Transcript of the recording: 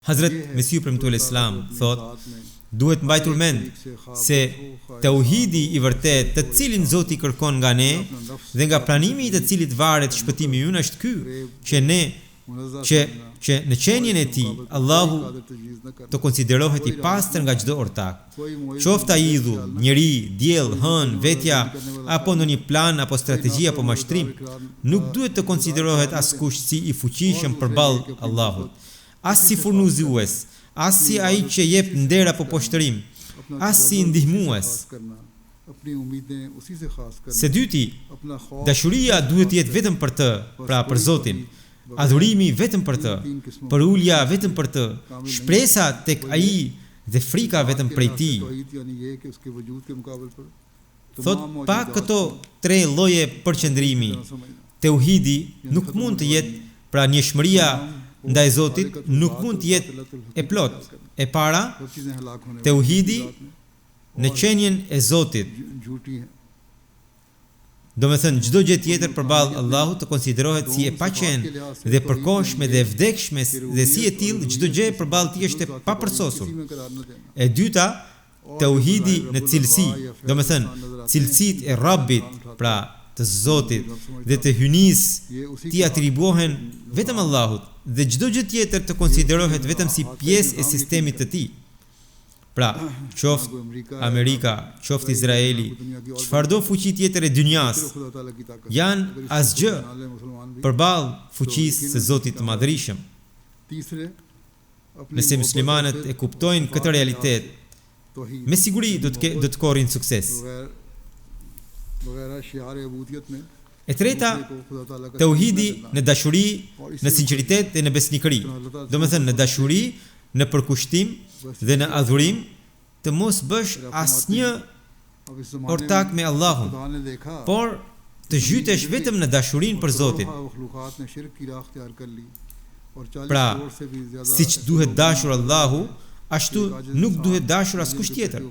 Hazret Mesiu premtuar Islam thot, duhet mbajtur mend se tauhidi i vërtet, të cilin Zoti kërkon nga ne dhe nga pranimi i të cilit varet shpëtimi ynë, është ky, që në qenien e tij Allahu të konsiderohet i pastër nga çdo ortak. Qoftë ai idhull, njeri, diell, hën, vetja apo ndonjë plan apo strategji apo mashtrim, nuk duhet të konsiderohet askush si i fuqishëm përballë Allahut, as si furnizues, as si ai që jep nder apo poshtërim, as si ndihmues. Së dyti, dashuria duhet të jetë vetëm për të, pra për Zotin, adhurimi vetëm për të, përulja vetëm për të, shpresa tek ai dhe frika vetëm prej tij. Thot, pa këto tre lloje përqendrimi, tauhidi nuk mund të jetë, pra njëshmëria ndaj Zotit nuk mund të jetë e plot. E para, tauhidi në qenien e Zotit. Do me thënë, gjdo gjë tjetër përballë Allahut të konsiderohet si e paqen dhe përkohshme dhe vdekshme, dhe si e tillë çdo gjë përballë tij është e papërsosur. E dyta, tauhidi në cilësi, do me thënë, cilësitë e Rabbit, pra të Zotit dhe të hynisë t'i atribuohen vetëm Allahut dhe çdo gjë tjetër të konsiderohet vetëm si pjesë e sistemit të tij. Pra, qoftë Amerika, qoftë Izraeli, çfarëdo fuqi tjetër e dynjas, janë asgjë përballë fuqisë së Zotit të Madhërisëm. Nëse muslimanët e kuptojnë këtë realitet, me siguri do të korrin sukses. E treta, tauhidi në dashuri, në sinqeritet dhe në besnikëri. Do me thënë, në dashuri, në përkushtim dhe në adhurim, të mos bësh asnjë ortak me Allahun, por të zhytesh vetëm në dashurinë për Zotin. Pra, siç duhet dashur Allahu, ashtu nuk duhet dashur askush tjetër.